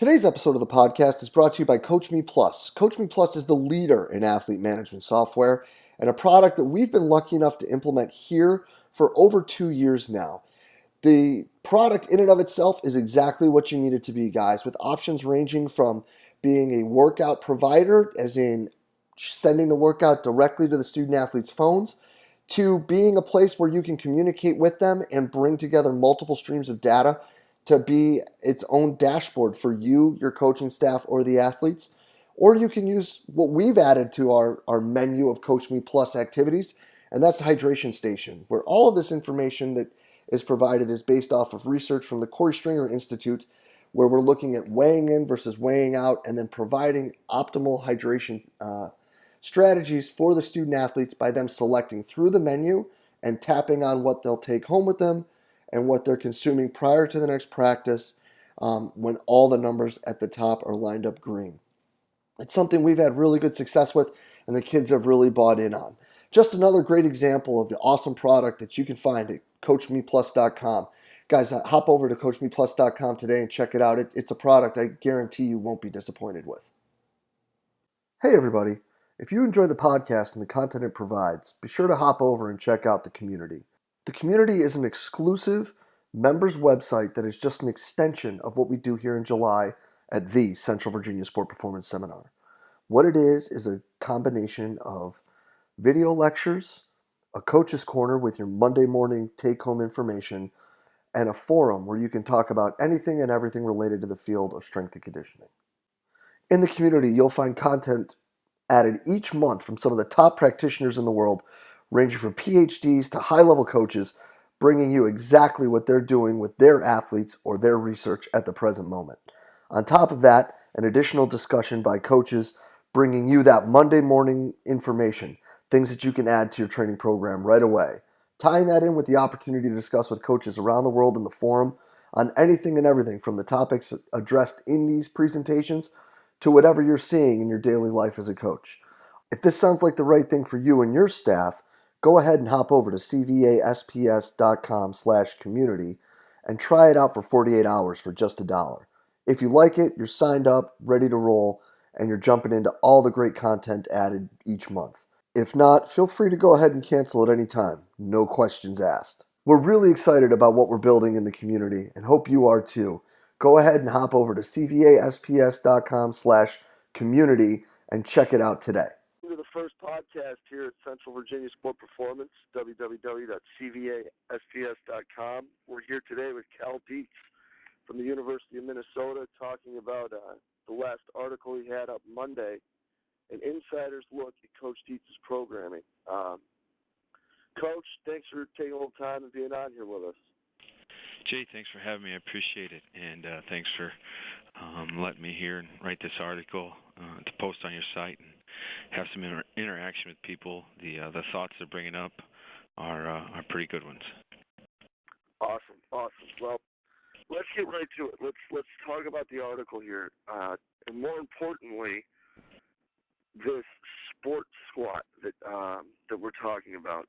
Today's episode of the podcast is brought to you by Coach Me Plus. Coach Me Plus is the leader in athlete management software and a product that we've been lucky enough to implement here for over 2 years now. The product in and of itself is exactly what you need it to be, guys, with options ranging from being a workout provider, as in sending the workout directly to the student athletes' phones, to being a place where you can communicate with them and bring together multiple streams of data to be its own dashboard for you, your coaching staff, or the athletes. Or you can use what we've added to our menu of Coach Me Plus activities, and that's the hydration station, where all of this information that is provided is based off of research from the Corey Stringer Institute, where we're looking at weighing in versus weighing out and then providing optimal hydration strategies for the student athletes by them selecting through the menu and tapping on what they'll take home with them and what they're consuming prior to the next practice when all the numbers at the top are lined up green. It's something we've had really good success with and the kids have really bought in on. Just another great example of the awesome product that you can find at CoachMePlus.com. Guys, hop over to CoachMePlus.com today and check it out. It's a product I guarantee you won't be disappointed with. Hey everybody, if you enjoy the podcast and the content it provides, be sure to hop over and check out the community. The community is an exclusive members website that is just an extension of what we do here in July at the Central Virginia Sport Performance Seminar. What it is a combination of video lectures, a coach's corner with your Monday morning take-home information, and a forum where you can talk about anything and everything related to the field of strength and conditioning. In the community, you'll find content added each month from some of the top practitioners in the world, ranging from PhDs to high-level coaches, bringing you exactly what they're doing with their athletes or their research at the present moment. On top of that, an additional discussion by coaches bringing you that Monday morning information, things that you can add to your training program right away. Tying that in with the opportunity to discuss with coaches around the world in the forum on anything and everything from the topics addressed in these presentations to whatever you're seeing in your daily life as a coach. If this sounds like the right thing for you and your staff, go ahead and hop over to cvasps.com/community and try it out for 48 hours for just $1. If you like it, you're signed up, ready to roll, and you're jumping into all the great content added each month. If not, feel free to go ahead and cancel at any time. No questions asked. We're really excited about what we're building in the community and hope you are too. Go ahead and hop over to cvasps.com/community and check it out today. To the first podcast here at Central Virginia Sport Performance, www.cvasps.com. We're here today with Cal Dietz from the University of Minnesota talking about the last article he had up Monday, an insider's look at Coach Dietz's programming. Coach, thanks for taking a little time and being on here with us. Jay, thanks for having me. I appreciate it, and thanks for letting me here and write this article to post on your site and have some interaction with people. The thoughts they're bringing up are pretty good ones. Awesome. Well, let's get right to it. Let's talk about the article here, and more importantly, this sports squat that we're talking about.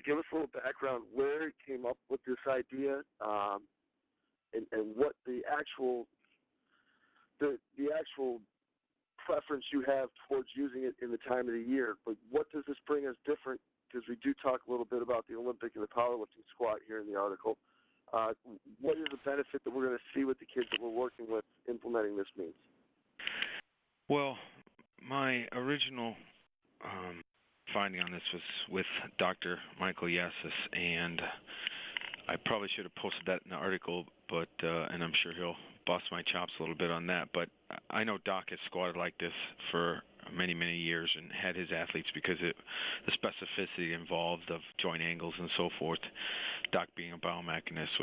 Give us a little background where it came up with this idea, and what the actual preference you have towards using it in the time of the year. But what does this bring us different? Because we do talk a little bit about the Olympic and the powerlifting squat here in the article. What is the benefit that we're going to see with the kids that we're working with implementing this means? Well, my original finding on this was with Dr. Michael Yassis, and I probably should have posted that in the article, but and I'm sure he'll bust my chops a little bit on that. But I know Doc has squatted like this for many, many years and had his athletes because the specificity involved of joint angles and so forth. Doc, being a biomechanist,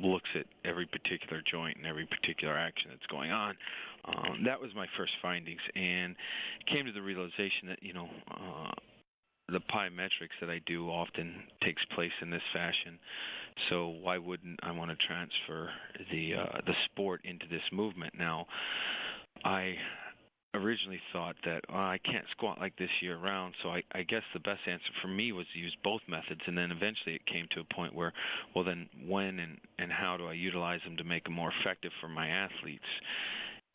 looks at every particular joint and every particular action that's going on. That was my first findings, and came to the realization that the plyometrics that I do often takes place in this fashion. So why wouldn't I want to transfer the sport into this movement? Now, I originally thought that I can't squat like this year round, so I guess the best answer for me was to use both methods, and then eventually it came to a point where, well, then when and how do I utilize them to make them more effective for my athletes?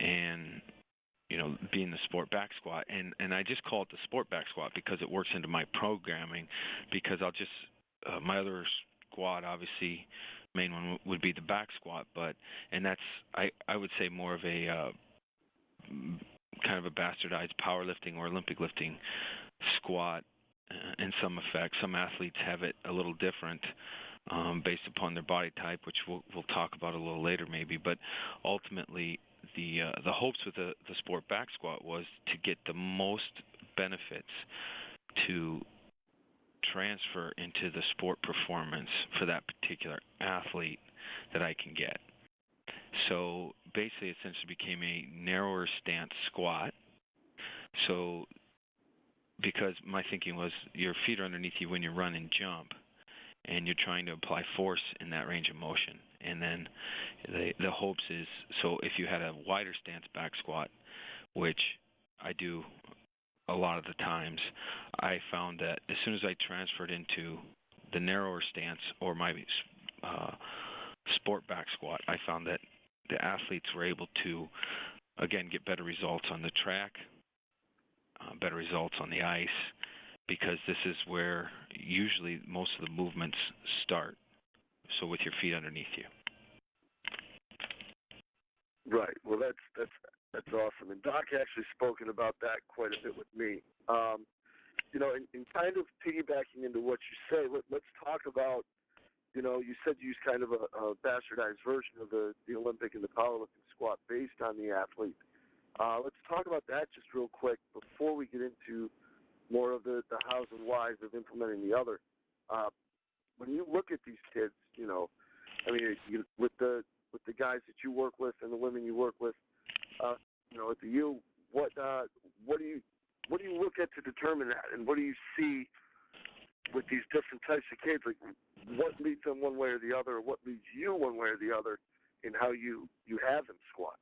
And being the sport back squat, and I just call it the sport back squat because it works into my programming. Because I'll just my other squat, obviously, main one would be the back squat, and that's I would say more of a kind of a bastardized powerlifting or Olympic lifting squat in some effect. Some athletes have it a little different based upon their body type, which we'll talk about a little later maybe. But ultimately, the hopes with the sport back squat was to get the most benefits to transfer into the sport performance for that particular athlete that I can get. So basically, it essentially became a narrower stance squat. So because my thinking was your feet are underneath you when you run and jump, and you're trying to apply force in that range of motion. And then the hopes is, so if you had a wider stance back squat, which I do a lot of the times, I found that as soon as I transferred into the narrower stance or my sport back squat, I found that the athletes were able to, again, get better results on the track, better results on the ice, because this is where usually most of the movements start, so with your feet underneath you. Right. Well, that's awesome. And Doc actually spoken about that quite a bit with me. And kind of piggybacking into what you say, let's talk about, you said you use kind of a bastardized version of the Olympic and the powerlifting squat based on the athlete. Let's talk about that just real quick before we get into more of the hows and whys of implementing the other. When you look at these kids, with the guys that you work with and the women you work with, at the U, what do you look at to determine that, and what do you see with these different types of kids? Like, what leads them one way or the other, or what leads you one way or the other in how you have them squat?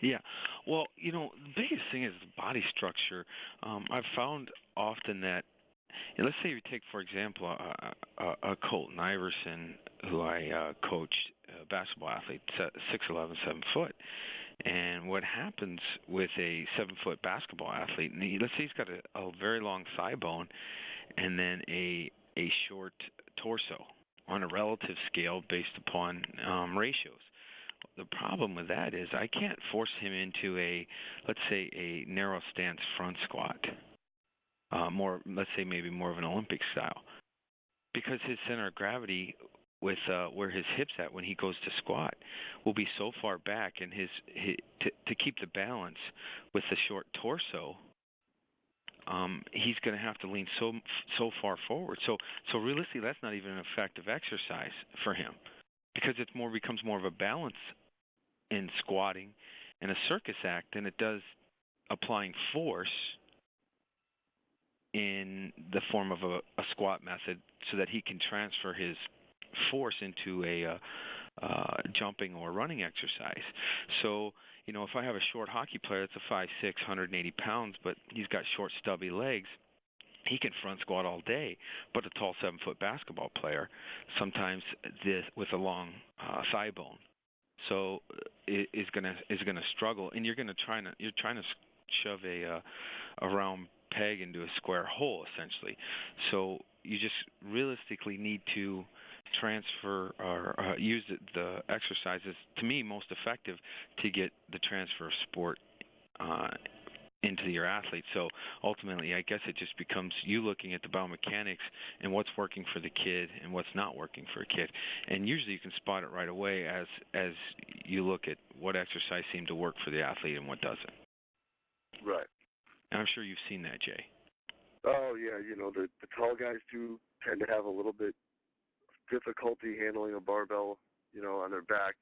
Yeah. Well, the biggest thing is the body structure. I've found often that, let's say you take, for example, a Colton Iverson, who I coached, a basketball athlete, 6'11", 7 foot. And what happens with a 7 foot basketball athlete, and let's say he's got a very long thigh bone and then a short torso on a relative scale based upon ratios. The problem with that is I can't force him into let's say a narrow stance front squat, let's say maybe more of an Olympic style, because his center of gravity with where his hips at when he goes to squat will be so far back, and to keep the balance with the short torso, he's going to have to lean so far forward. So realistically, that's not even an effective exercise for him, because it becomes more of a balance in squatting and a circus act than it does applying force in the form of a squat method, so that he can transfer his force into a jumping or running exercise. So, if I have a short hockey player that's a 5'6", 180 pounds, but he's got short, stubby legs, he can front squat all day. But a tall 7 foot basketball player, sometimes with a long thigh bone, so is gonna struggle, and you're trying to shove a round peg into a square hole, essentially. So you just realistically need to transfer or use the exercises, to me, most effective to get the transfer of sport into your athlete. So ultimately, I guess it just becomes you looking at the biomechanics and what's working for the kid and what's not working for a kid. And usually you can spot it right away as you look at what exercise seemed to work for the athlete and what doesn't. Right. And I'm sure you've seen that, Jay. Oh, yeah. The tall guys do tend to have a little bit difficulty handling a barbell, on their back.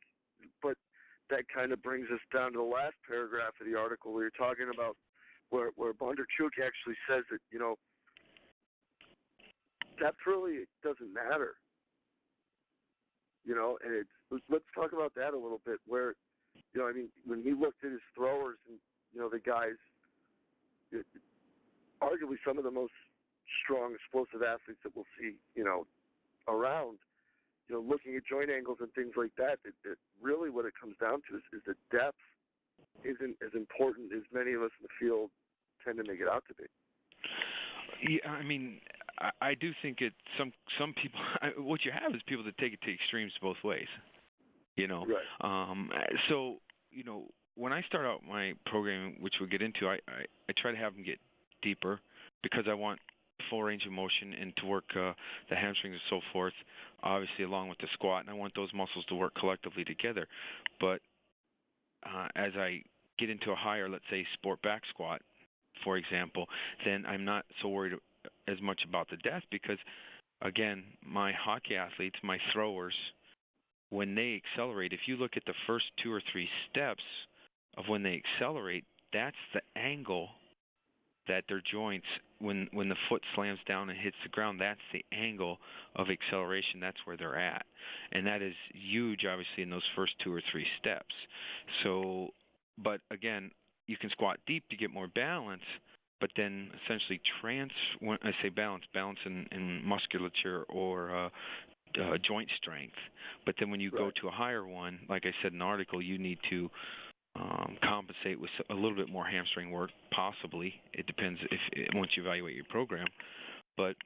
But that kind of brings us down to the last paragraph of the article we were talking about, where Bondarchuk actually says that, depth really doesn't matter. And let's talk about that a little bit, where, when he looked at his throwers and, the guys arguably some of the most strong, explosive athletes that we'll see, around, looking at joint angles and things like that, that really what it comes down to is that depth isn't as important as many of us in the field tend to make it out to be. Yeah, I mean, I do think some people. What you have is people that take it to extremes both ways. Right. So when I start out my program, which we'll get into, I try to have them get deeper because I want full range of motion and to work the hamstrings and so forth, obviously along with the squat, and I want those muscles to work collectively together. But as I get into a higher, let's say, sport back squat, for example, then I'm not so worried as much about the depth because, again, my hockey athletes, my throwers, when they accelerate, if you look at the first 2 or 3 steps of when they accelerate, that's the angle that their joints, when the foot slams down and hits the ground, that's the angle of acceleration. That's where they're at. And that is huge, obviously, in those first 2 or 3 steps. So, but again, you can squat deep to get more balance, but then essentially when I say balance in musculature or joint strength. But then when you go to a higher one, like I said in the article, you need to compensate with a little bit more hamstring work, possibly. It depends once you evaluate your program. But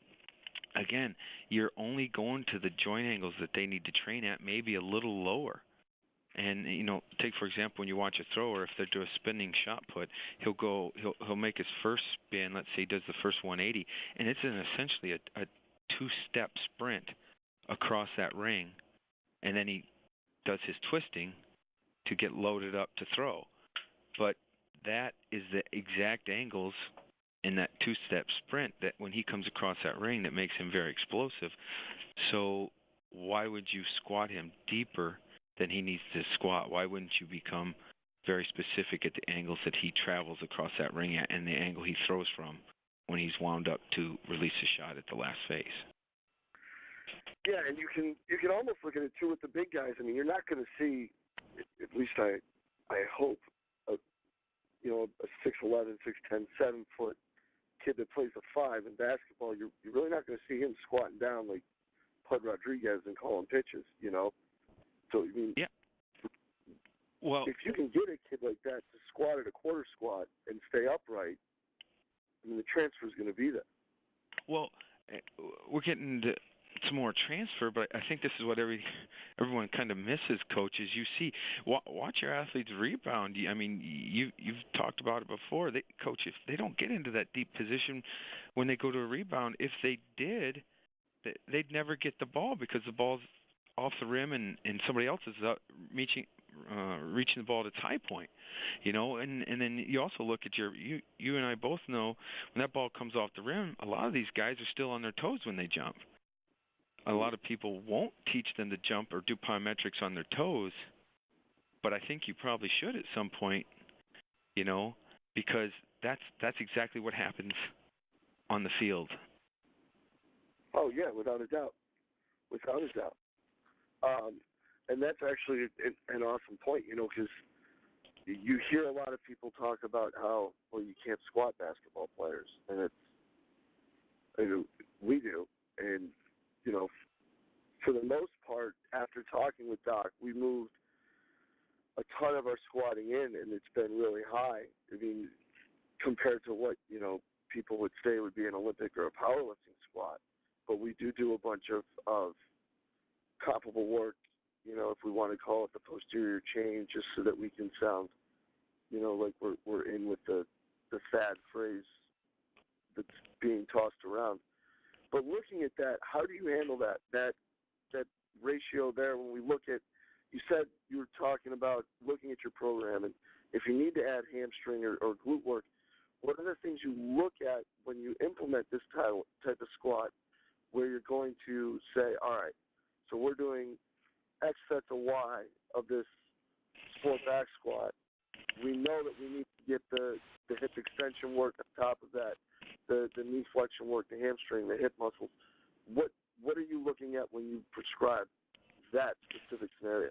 again, you're only going to the joint angles that they need to train at, maybe a little lower. And take for example, when you watch a thrower, if they do a spinning shot put, he'll make his first spin. Let's say he does the first 180, and it's essentially a 2-step sprint across that ring, and then he does his twisting to get loaded up to throw. But that is the exact angles in that 2-step sprint that when he comes across that ring that makes him very explosive. So why would you squat him deeper than he needs to squat? Why wouldn't you become very specific at the angles that he travels across that ring at and the angle he throws from when he's wound up to release a shot at the last phase? Yeah, and you can almost look at it too with the big guys. I mean, you're not going to see, at least I hope, a 6'11", 6'10", 7-foot kid that plays a 5 in basketball. You're really not going to see him squatting down like Pud Rodriguez and calling pitches. So I mean, yeah. Well, if you can get a kid like that to squat at a quarter squat and stay upright, I mean, the transfer is going to be there. Well, we're getting to some more transfer, but I think this is what everyone kind of misses, Coach, is you see, watch your athletes rebound. I mean, you've talked about it before. Coach, if they don't get into that deep position when they go to a rebound, if they did, they'd never get the ball because the ball's off the rim and somebody else is reaching the ball at its high point, and then you also look at you and I both know when that ball comes off the rim, a lot of these guys are still on their toes when they jump. A lot of people won't teach them to jump or do plyometrics on their toes, but I think you probably should at some point, because that's exactly what happens on the field. Oh yeah, without a doubt. And that's actually an awesome point, because you hear a lot of people talk about how, well, you can't squat basketball players, and we do, and for the most part, after talking with Doc, we moved a ton of our squatting in, and it's been really high. I mean, compared to what people would say would be an Olympic or a powerlifting squat, but we do a bunch of comparable work, if we want to call it the posterior chain, just so that we can sound, like we're in with the fad phrase that's being tossed around. But looking at that, how do you handle that ratio there when we look at, you said you were talking about looking at your program, and if you need to add hamstring or glute work, what are the things you look at when you implement this type of squat where you're going to say, all right, so we're doing X sets of Y of this sport back squat. We know that we need to get the hip extension work on top of that, the knee flexion work, the hamstring, the hip muscles. What are you looking at when you prescribe that specific scenario?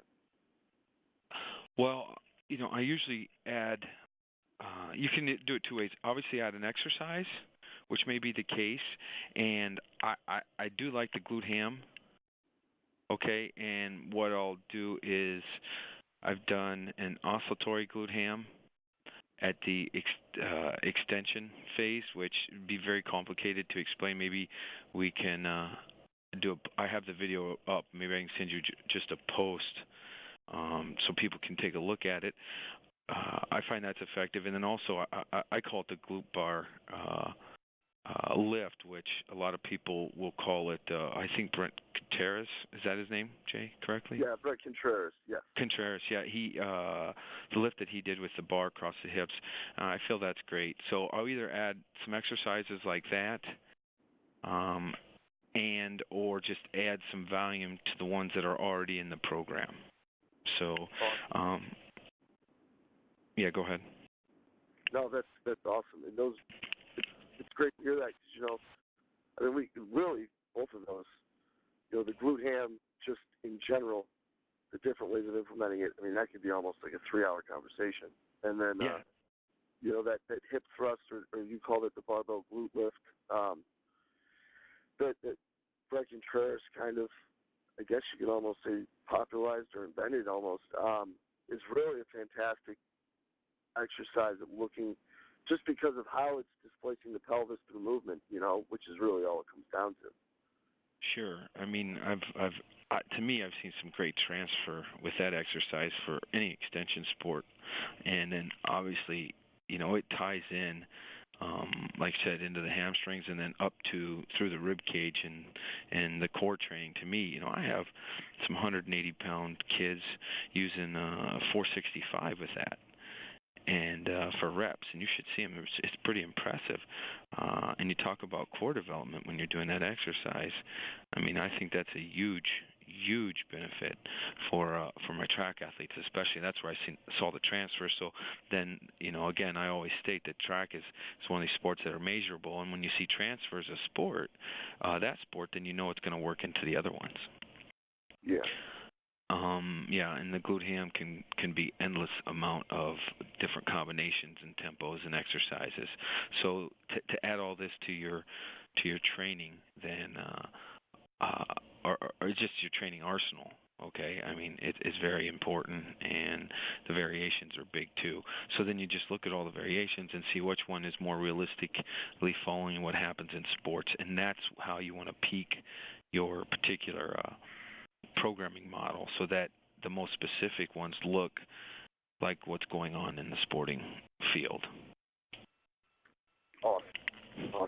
Well, I usually add you can do it two ways. Obviously, add an exercise, which may be the case, and I do like the glute ham. Okay, and what I'll do is I've done an oscillatory glute ham at the extension phase, which would be very complicated to explain. Maybe we can I have the video up. Maybe I can send you just a post so people can take a look at it. I find that's effective. And then also I call it the glute bar lift, which a lot of people will call it, I think Brent Contreras, is that his name, Jay, correctly? Yeah, Brent Contreras, yes. Contreras, yeah. The lift that he did with the bar across the hips, I feel that's great. So I'll either add some exercises like that and or just add some volume to the ones that are already in the program. So, yeah, go ahead. No, that's awesome. And it's great to hear that because, I mean, we really, both of those, the glute ham, just in general, the different ways of implementing it, I mean, that could be almost like a 3-hour conversation. And then, that hip thrust, or you called it the barbell glute lift, that Brett Contreras kind of, I guess you could almost say, popularized or invented almost, is really a fantastic exercise of looking, just because of how it's displacing the pelvis through movement, which is really all it comes down to. Sure. I mean, to me, I've seen some great transfer with that exercise for any extension sport, and then obviously, it ties in, like I said, into the hamstrings, and then up through the rib cage and the core training. To me, I have some 180-pound kids using 465 with that. And for reps, and you should see them. It's pretty impressive. And you talk about core development when you're doing that exercise. I mean, I think that's a huge benefit for my track athletes, especially. That's where I saw the transfer. So then, again, I always state that track is one of these sports that are measurable, and when you see transfers of that sport, then you know it's going to work into the other ones. Yeah. And the glute ham can be endless amount of different combinations and tempos and exercises. So to add all this to your training, then or just your training arsenal. Okay, I mean it's very important, and the variations are big too. So then you just look at all the variations and see which one is more realistically following what happens in sports, and that's how you want to peak your particular programming model, so that the most specific ones look like what's going on in the sporting field. Awesome.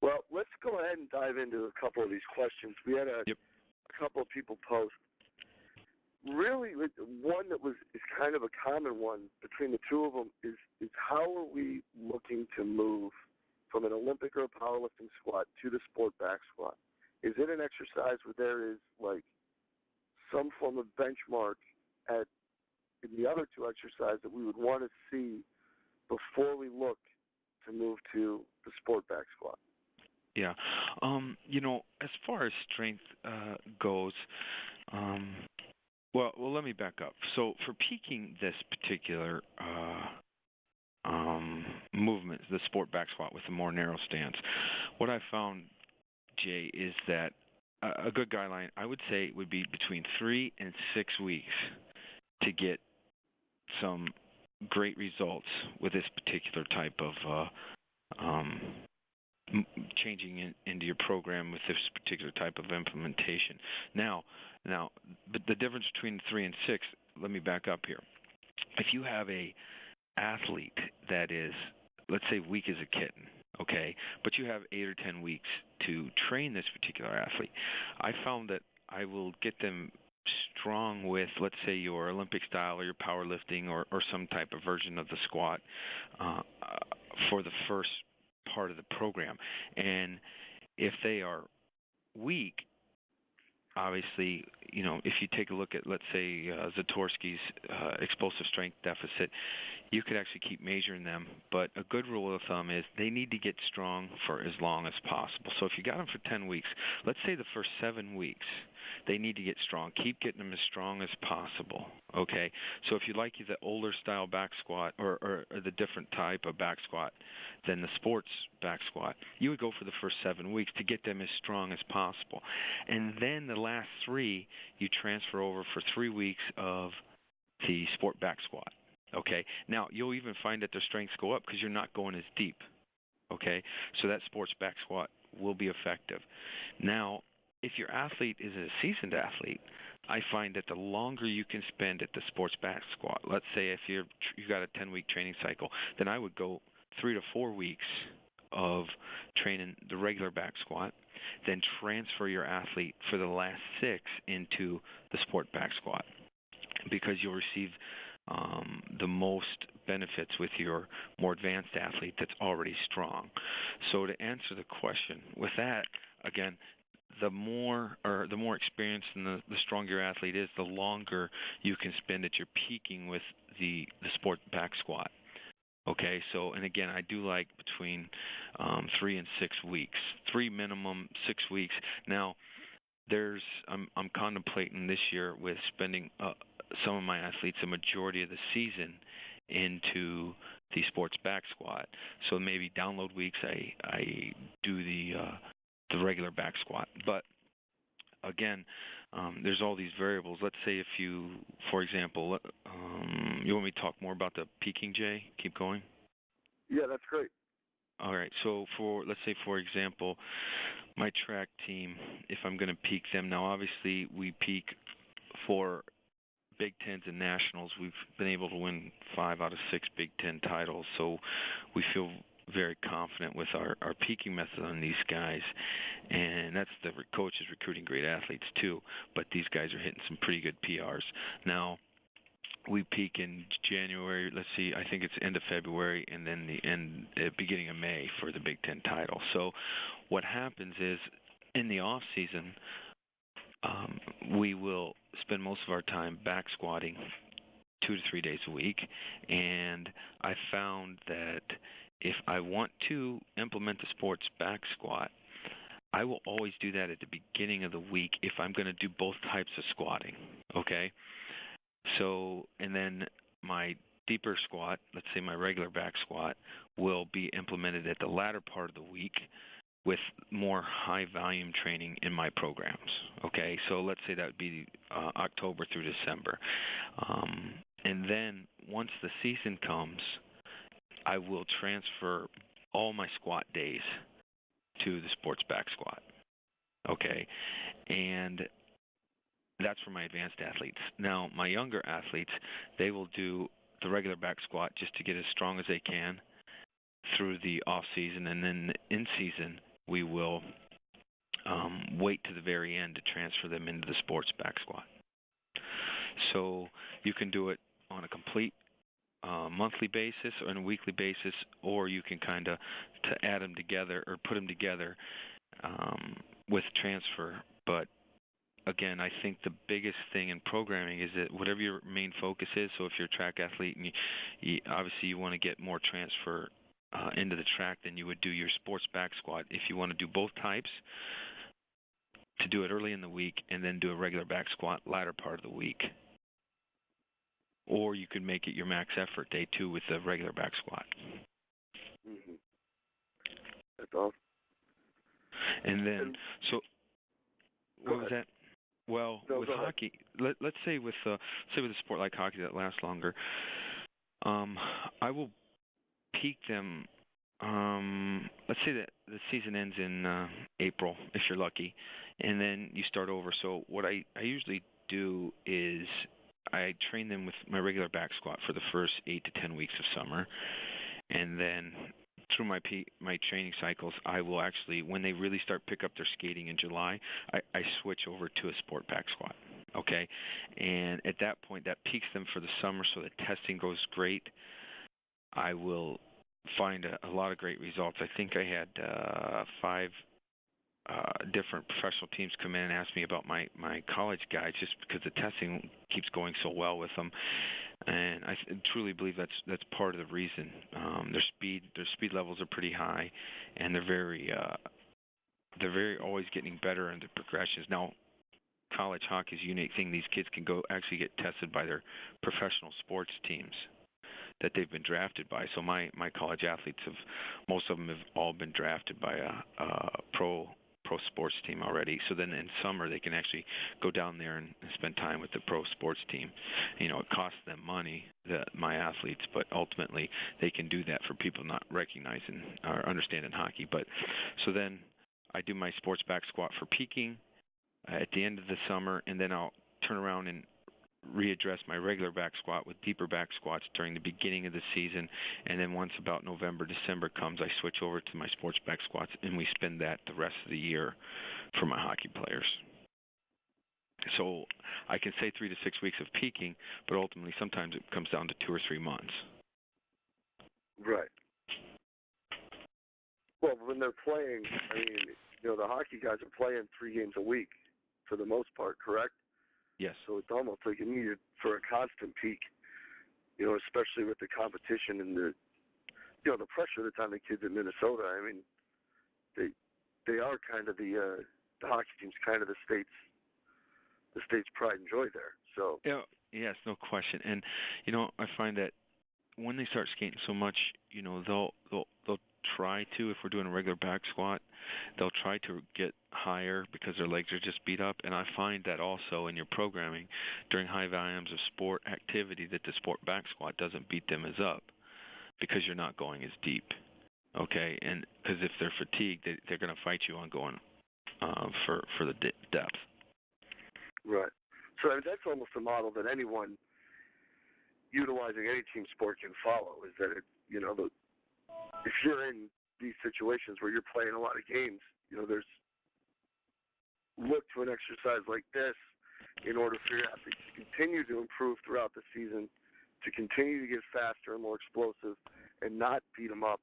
Well, let's go ahead and dive into a couple of these questions. We had a couple of people post. Really, one that is kind of a common one between the two of them is how are we looking to move from an Olympic or a powerlifting squat to the sport back squat? Is it an exercise where there is like some form of benchmark in the other two exercises that we would want to see before we look to move to the sport back squat? Yeah. As far as strength goes, well, let me back up. So for peaking this particular movement, the sport back squat with a more narrow stance, what I found, Jay, is that a good guideline, I would say, would be between 3 and 6 weeks to get some great results with this particular type of changing into your program with this particular type of implementation. Now, but the difference between 3 and 6, let me back up here. If you have a athlete that is, let's say, weak as a kitten, okay, but you have 8 or 10 weeks to train this particular athlete, I found that I will get them strong with, let's say, your Olympic style or your powerlifting or some type of version of the squat for the first part of the program. And if they are weak, obviously, if you take a look at, let's say, Zatorsky's explosive strength deficit, you could actually keep measuring them. But a good rule of thumb is they need to get strong for as long as possible. So if you got them for 10 weeks, let's say the first 7 weeks, they need to get strong. Keep getting them as strong as possible, okay? So if you like the older style back squat or the different type of back squat than the sports back squat, you would go for the first 7 weeks to get them as strong as possible. And then the last 3, you transfer over for 3 weeks of the sport back squat, okay? Now, you'll even find that their strengths go up because you're not going as deep, okay? So that sports back squat will be effective. Now, if your athlete is a seasoned athlete, I find that the longer you can spend at the sports back squat, let's say if you got a 10-week training cycle, then I would go 3 to 4 weeks of training the regular back squat, then transfer your athlete for the last 6 into the sport back squat, because you'll receive the most benefits with your more advanced athlete that's already strong. So to answer the question, with that, again, the more experienced and the stronger your athlete is, the longer you can spend at your peaking with the sport back squat. Okay, so, and again, I do like between 3 and 6 weeks, 3 minimum, 6 weeks. Now, I'm contemplating this year with spending some of my athletes a majority of the season into the sports back squat. So maybe download weeks I do the regular back squat. But again, there's all these variables. Let's say if you, for example, you want me to talk more about the peaking, Jay? Keep going? Yeah, that's great. All right. So let's say, for example, my track team, if I'm going to peak them, now obviously we peak for Big Tens and Nationals. We've been able to win 5 out of 6 Big Ten titles, so we feel very confident with our peaking method on these guys, and that's the coaches recruiting great athletes too, but these guys are hitting some pretty good PRs. Now, we peak in January, let's see, I think it's end of February, and then the beginning of May for the Big Ten title. So what happens is, in the off season, we will spend most of our time back squatting 2 to 3 days a week, and I found that if I want to implement the sports back squat, I will always do that at the beginning of the week if I'm going to do both types of squatting, okay? So, and then my deeper squat, let's say my regular back squat, will be implemented at the latter part of the week with more high volume training in my programs, okay? So let's say that would be October through December. And then once the season comes, I will transfer all my squat days to the sports back squat, okay? And that's for my advanced athletes. Now, my younger athletes, they will do the regular back squat just to get as strong as they can through the off season, and then in season we will wait to the very end to transfer them into the sports back squat. So you can do it on a complete monthly basis or on a weekly basis, or you can kind of to add them together or put them together with transfer. But again, I think the biggest thing in programming is that whatever your main focus is, so if you're a track athlete and you obviously you want to get more transfer into the track, then you would do your sports back squat. If you want to do both types, to do it early in the week and then do a regular back squat latter part of the week. Or you could make it your max effort day too with the regular back squat. Mm-hmm. That's awesome. And then, so what was that? Well, no, with hockey, let's say with a sport like hockey that lasts longer, I will peak them. Let's say that the season ends in April, if you're lucky, and then you start over. So what I usually do is I train them with my regular back squat for the first 8 to 10 weeks of summer, and then through my training cycles, I will actually, when they really start pick up their skating in July, I switch over to a sport back squat, okay? And at that point, that peaks them for the summer, so the testing goes great. I will find a lot of great results. I think I had 5 different professional teams come in and ask me about my college guys just because the testing keeps going so well with them, and I truly believe that's part of the reason. Their speed levels are pretty high, and they're very always getting better in the progressions. Now, college hockey is a unique thing. These kids can go actually get tested by their professional sports teams that they've been drafted by. So my college athletes most of them have all been drafted by a pro sports team already. So then in summer they can actually go down there and spend time with the pro sports team. It costs them money, my athletes, but ultimately they can do that for people not recognizing or understanding hockey. But so then I do my sports back squat for peaking at the end of the summer, and then I'll turn around and readdress my regular back squat with deeper back squats during the beginning of the season, and then once about November, December comes, I switch over to my sports back squats, and we spin that the rest of the year for my hockey players. So I can say 3 to 6 weeks of peaking, but ultimately sometimes it comes down to 2 or 3 months. Right. Well, when they're playing, the hockey guys are playing 3 games a week for the most part, correct? Yes. So it's almost like you need it for a constant peak, especially with the competition and the pressure that's on the kids in Minnesota. I mean, they are kind of the hockey team's kind of the state's pride and joy there. So yeah, yes, no question. And I find that when they start skating so much, they'll try to, if we're doing a regular back squat, they'll try to get higher because their legs are just beat up. And I find that also in your programming during high volumes of sport activity that the sport back squat doesn't beat them as up because you're not going as deep. Okay, and because if they're fatigued, they're going to fight you on going for the depth. Right. So that's almost a model that anyone utilizing any team sport can follow. Is that if you're in these situations where you're playing a lot of games, there's look to an exercise like this in order for your athletes to continue to improve throughout the season, to continue to get faster and more explosive, and not beat them up.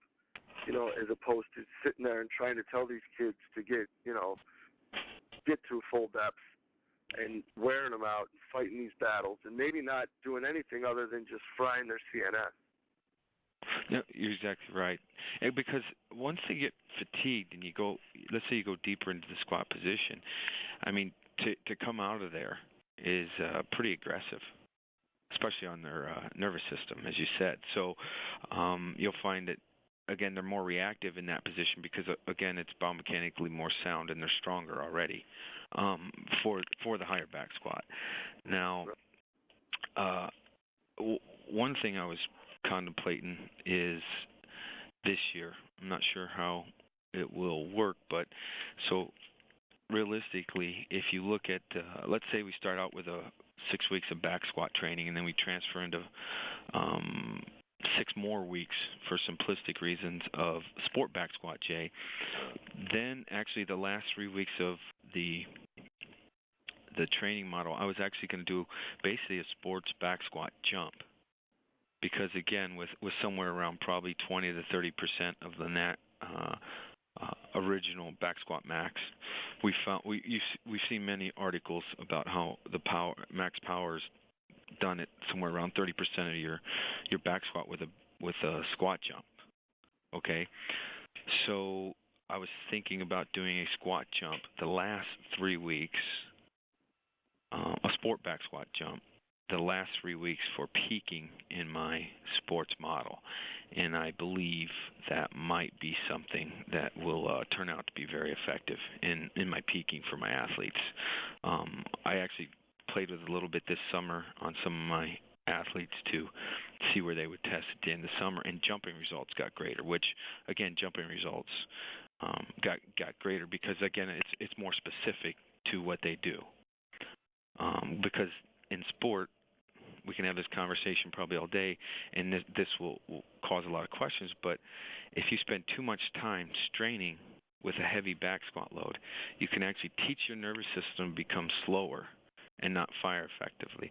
As opposed to sitting there and trying to tell these kids to get to full depth and wearing them out and fighting these battles and maybe not doing anything other than just frying their CNS. No, you're exactly right. And because once they get fatigued and let's say you go deeper into the squat position, I mean, to come out of there is pretty aggressive, especially on their nervous system, as you said. So you'll find that, again, they're more reactive in that position because, again, it's biomechanically more sound and they're stronger already for the higher back squat. Now, one thing I was contemplating is this year, I'm not sure how it will work, but so realistically, if you look at, let's say we start out with 6 weeks of back squat training and then we transfer into 6 more weeks for simplistic reasons of sport back squat, Jay, then actually the last 3 weeks of the training model, I was actually going to do basically a sports back squat jump. Because again, with somewhere around probably 20 to 30% of the original back squat max, we've seen many articles about how the max power's done it somewhere around 30% of your back squat with a squat jump. Okay, so I was thinking about doing a squat jump the last 3 weeks, a sport back squat jump the last 3 weeks for peaking in my sports model. And I believe that might be something that will turn out to be very effective in my peaking for my athletes. I actually played with a little bit this summer on some of my athletes to see where they would test at the end of the summer, and jumping results got greater, which, again, jumping results got greater because, again, it's more specific to what they do. Because in sport, we can have this conversation probably all day, and this will cause a lot of questions, but if you spend too much time straining with a heavy back squat load, you can actually teach your nervous system to become slower and not fire effectively.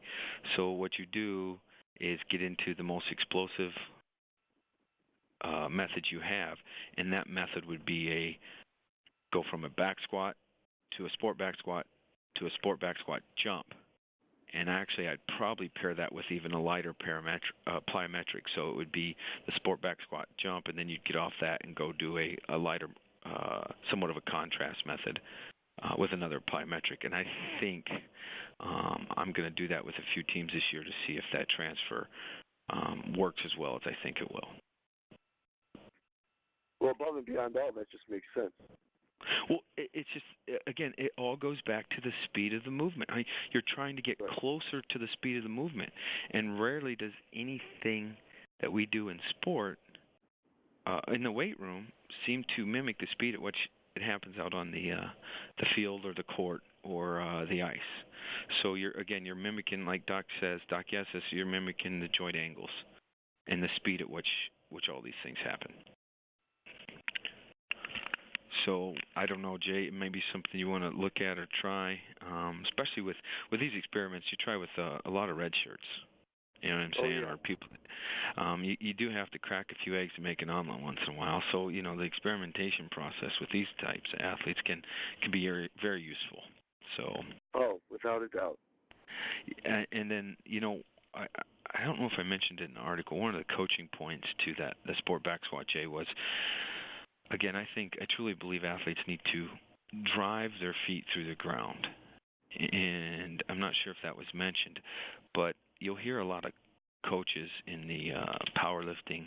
So what you do is get into the most explosive method you have, and that method would be go from a back squat to a sport back squat to a sport back squat jump. And actually, I'd probably pair that with even a lighter plyometric. So it would be the sport back squat jump, and then you'd get off that and go do a lighter, somewhat of a contrast method with another plyometric. And I think I'm going to do that with a few teams this year to see if that transfer works as well as I think it will. Well, above and beyond all, that just makes sense. Well, it's just, again, it all goes back to the speed of the movement. I mean, you're trying to get closer to the speed of the movement, and rarely does anything that we do in sport, in the weight room, seem to mimic the speed at which it happens out on the field or the court or the ice. So you're mimicking, like Doc says, Doc Yes says, you're mimicking the joint angles and the speed at which all these things happen. So I don't know, Jay. It may be something you want to look at or try, especially with these experiments. You try with a lot of red shirts. You know what I'm saying? Yeah. Or people. You do have to crack a few eggs to make an omelet once in a while. So the experimentation process with these types of athletes can be very, very useful. So. Oh, without a doubt. And then I don't know if I mentioned it in the article. One of the coaching points to the sport back squat, Jay, was. Again, I truly believe athletes need to drive their feet through the ground. And I'm not sure if that was mentioned, but you'll hear a lot of coaches in the powerlifting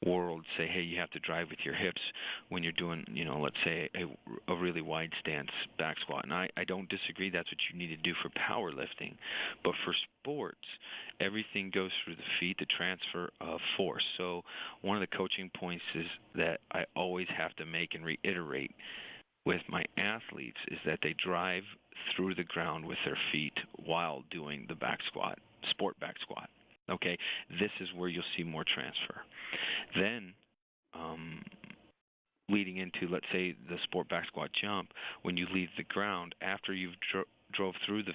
world say, hey, you have to drive with your hips when you're doing, let's say a really wide stance back squat. And I don't disagree. That's what you need to do for powerlifting. But for sports, everything goes through the feet, the transfer of force. So one of the coaching points is that I always have to make and reiterate with my athletes is that they drive through the ground with their feet while doing the back squat, sport back squat. Okay, this is where you'll see more transfer. Then, leading into, let's say, the sport back squat jump, when you leave the ground, after you've drove through the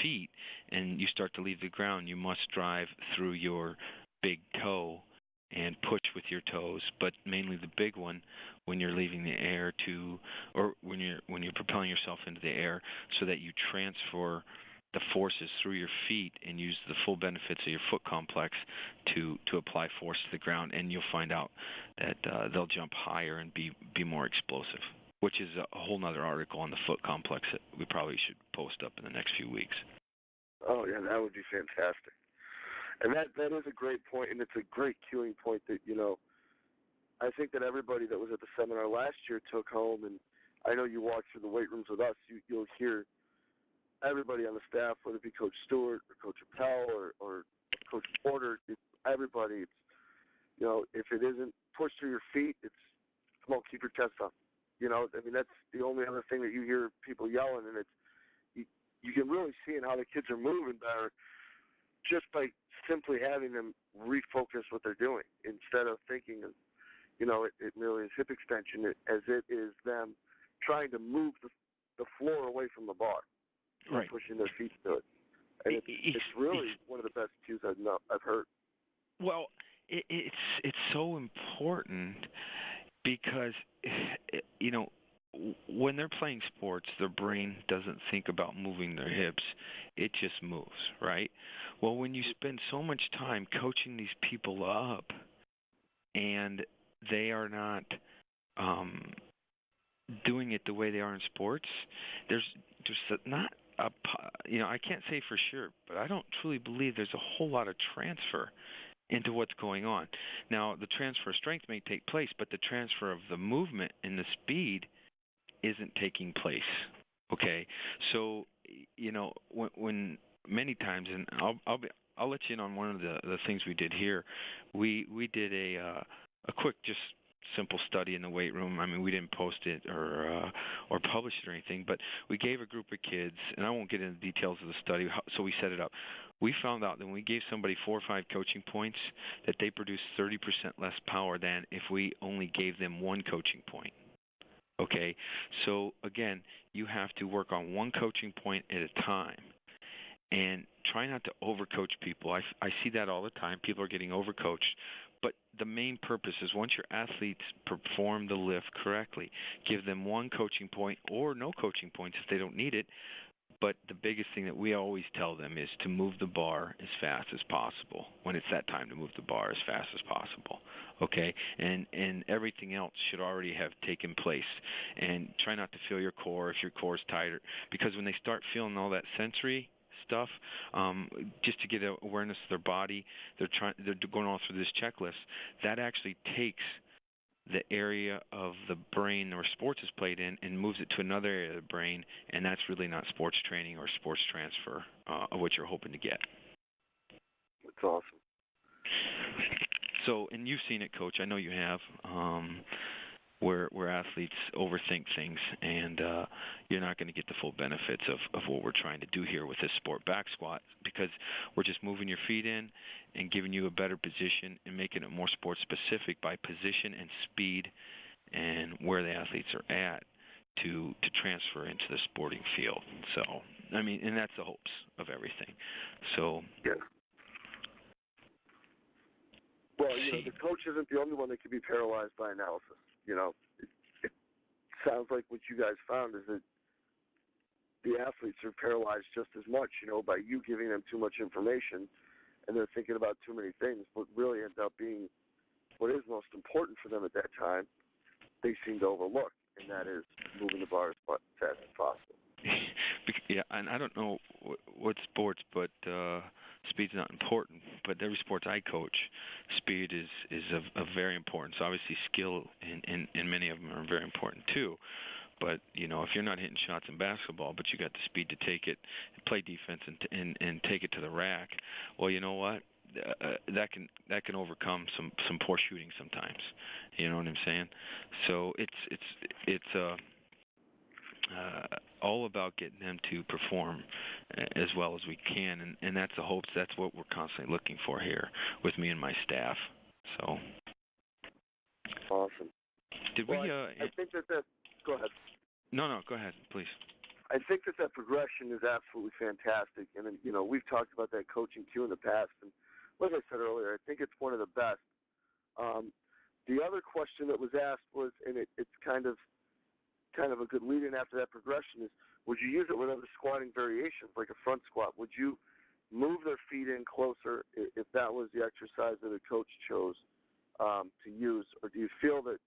feet and you start to leave the ground, you must drive through your big toe and push with your toes, but mainly the big one when you're leaving the air or when you're propelling yourself into the air, so that you transfer the forces through your feet and use the full benefits of your foot complex to apply force to the ground, and you'll find out that they'll jump higher and be more explosive, which is a whole other article on the foot complex that we probably should post up in the next few weeks. Oh, yeah, that would be fantastic. And that is a great point, and it's a great cueing point that, I think that everybody that was at the seminar last year took home, and I know you walk through the weight rooms with us, you'll hear everybody on the staff, whether it be Coach Stewart or Coach Appel or Coach Porter, everybody, if it isn't push through your feet, it's, come on, keep your chest up. That's the only other thing that you hear people yelling, and it's, you can really see in how the kids are moving better just by simply having them refocus what they're doing instead of thinking of, it merely is hip extension as it is them trying to move the floor away from the bar. Right. Pushing their feet to it. And it's really one of the best cues I've heard. Well, it's so important because, when they're playing sports, their brain doesn't think about moving their hips. It just moves, right? Well, when you spend so much time coaching these people up and they are not doing it the way they are in sports, there's not I can't say for sure, but I don't truly believe there's a whole lot of transfer into what's going on. Now, the transfer of strength may take place, but the transfer of the movement and the speed isn't taking place. Okay, so when many times, and I'll let you in on one of the things we did here. We did a quick, just simple study in the weight room. I mean, we didn't post it or publish it or anything, but we gave a group of kids, and I won't get into the details of the study, so we set it up. We found out that when we gave somebody 4 or 5 coaching points, that they produced 30% less power than if we only gave them 1 coaching point. Okay, so again, you have to work on 1 coaching point at a time. And try not to overcoach people. I see that all the time. People are getting overcoached But the main purpose is once your athletes perform the lift correctly, give them one coaching point or no coaching points if they don't need it. But the biggest thing that we always tell them is to move the bar as fast as possible when it's that time to move the bar as fast as possible. Okay? And everything else should already have taken place. And try not to feel your core if your core is tighter, because when they start feeling all that sensory stuff, just to get awareness of their body, they're going all through this checklist. That actually takes the area of the brain where sports is played in and moves it to another area of the brain, and that's really not sports training or sports transfer of what you're hoping to get. That's awesome. So, and you've seen it, Coach. I know you have, where athletes overthink things, and you're not going to get the full benefits of what we're trying to do here with this sport back squat, because we're just moving your feet in and giving you a better position and making it more sport specific by position and speed and where the athletes are at to transfer into the sporting field. So, I mean, and that's the hopes of everything. So, yeah. Well, the coach isn't the only one that can be paralyzed by analysis. It sounds like what you guys found is that the athletes are paralyzed just as much, by you giving them too much information, and they're thinking about too many things. What really ends up being what is most important for them at that time, they seem to overlook, and that is moving the bar as fast as possible. Yeah, and I don't know what sports, but speed's not important. But every sports I coach, speed is a very important. So obviously skill and many of them are very important too. But if you're not hitting shots in basketball, but you got the speed to take it, play defense, and take it to the rack, well, you know what? That can overcome some poor shooting sometimes. You know what I'm saying? So it's all about getting them to perform as well as we can, and that's the hopes. That's what we're constantly looking for here with me and my staff. So awesome. Did well, we? I think that. Go ahead. No, go ahead, please. I think that progression is absolutely fantastic, and we've talked about that coaching cue in the past, and like I said earlier, I think it's one of the best. The other question that was asked was, and it's kind of a good lead-in after that progression, is would you use it with other squatting variations, like a front squat? Would you move their feet in closer if that was the exercise that a coach chose to use, or do you feel that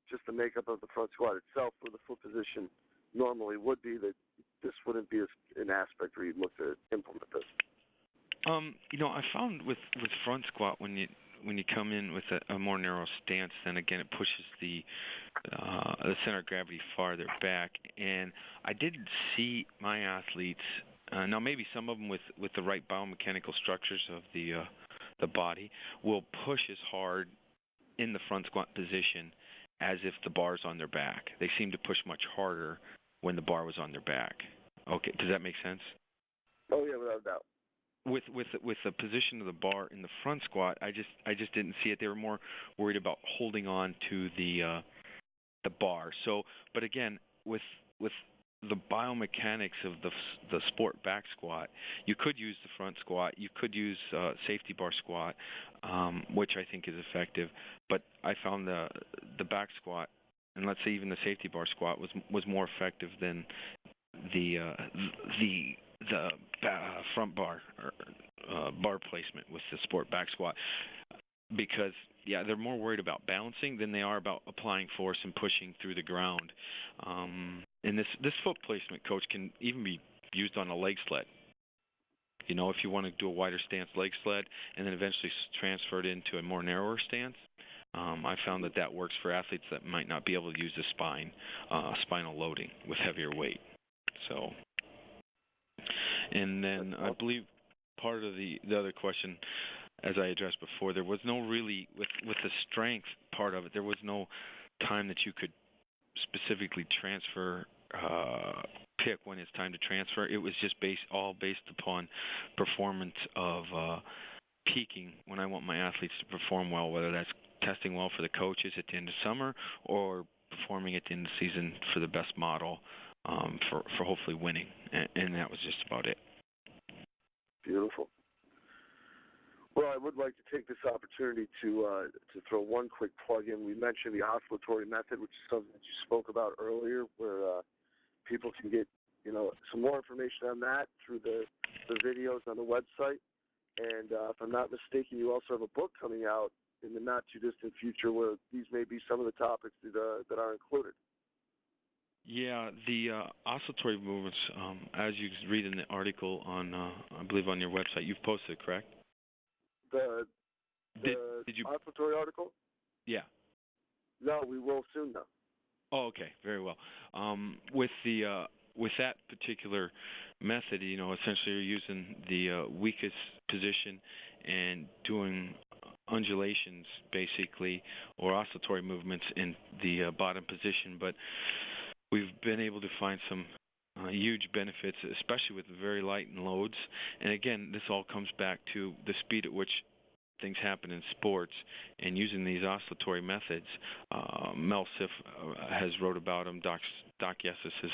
just the makeup of the front squat itself, where the foot position normally would be, that this wouldn't be an aspect where you'd look to implement this? I found with front squat, when you come in with a more narrow stance, then again it pushes the center of gravity farther back. And I did see my athletes, now maybe some of them with the right biomechanical structures of the body, will push as hard in the front squat position as if the bar's on their back. They seem to push much harder when the bar was on their back. Okay, does that make sense? Oh yeah, without a doubt. With the position of the bar in the front squat, I just didn't see it. They were more worried about holding on to the bar. So, but again, with the biomechanics of the sport back squat, you could use the front squat, you could use safety bar squat, which I think is effective. But I found the back squat, and let's say even the safety bar squat, was more effective than the front bar or bar placement with the sport back squat, because they're more worried about balancing than they are about applying force and pushing through the ground. And this foot placement, Coach, can even be used on a leg sled. If you want to do a wider stance leg sled and then eventually transfer it into a more narrower stance, I found that works for athletes that might not be able to use the spinal loading with heavier weight. So, and then I believe part of the other question, as I addressed before, there was no really, with the strength part of it, there was no time that you could specifically transfer, pick when it's time to transfer. It was just all based upon performance of peaking when I want my athletes to perform well, whether that's testing well for the coaches at the end of summer or performing at the end of the season for the best model, for hopefully winning. And that was just about it. Beautiful. Well, I would like to take this opportunity to throw one quick plug in. We mentioned the oscillatory method, which is something that you spoke about earlier, where people can get some more information on that through the videos on the website. And if I'm not mistaken, you also have a book coming out in the not too distant future where these may be some of the topics that are included. Yeah, the oscillatory movements, as you read in the article on, I believe on your website, you've posted, correct? The did you? oscillatory article? Yeah. No, we will soon though. Oh, okay, very well. With that particular method, essentially you're using the weakest position and doing undulations, basically, or oscillatory movements in the bottom position. But we've been able to find some huge benefits, especially with very light and loads. And again, this all comes back to the speed at which things happen in sports, and using these oscillatory methods. Mel Siff has wrote about them. Doc Yessis has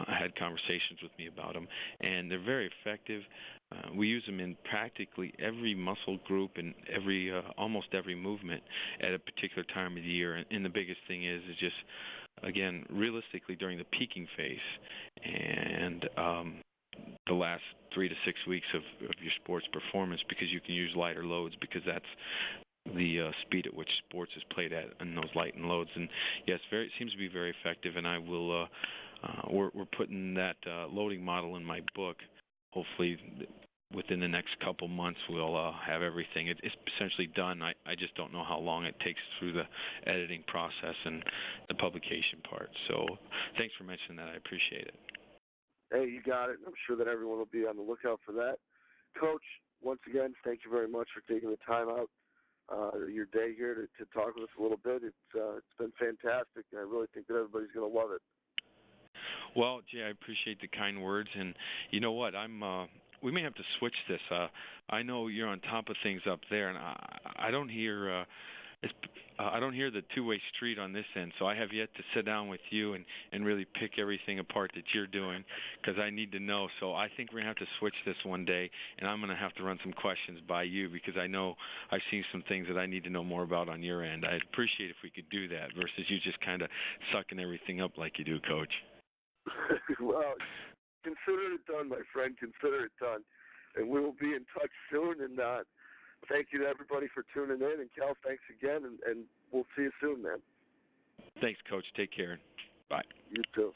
had conversations with me about them, and they're very effective. We use them in practically every muscle group and almost every movement at a particular time of the year. And the biggest thing is just, again, realistically during the peaking phase and the last 3 to 6 weeks of your sports performance, because you can use lighter loads, because that's the speed at which sports is played at in those light and loads. And yes, it seems to be very effective. And I will we're putting that loading model in my book. Hopefully within the next couple months we'll have everything. It's essentially done. I just don't know how long it takes through the editing process and the publication part. So thanks for mentioning that. I appreciate it. Hey, you got it. I'm sure that everyone will be on the lookout for that. Coach, once again, thank you very much for taking the time out your day here to talk with us a little bit. It's been fantastic, and I really think that everybody's going to love it. Well, Jay, I appreciate the kind words, and you know what? We may have to switch this. I know you're on top of things up there, and I don't hear I don't hear the two-way street on this end, so I have yet to sit down with you and really pick everything apart that you're doing, because I need to know. So I think we're going to have to switch this one day, and I'm going to have to run some questions by you, because I know I've seen some things that I need to know more about on your end. I'd appreciate if we could do that versus you just kind of sucking everything up like you do, Coach. Well, consider it done, my friend. Consider it done. And we will be in touch soon, and thank you to everybody for tuning in. And, Cal, thanks again, and we'll see you soon, man. Thanks, Coach. Take care. Bye. You too.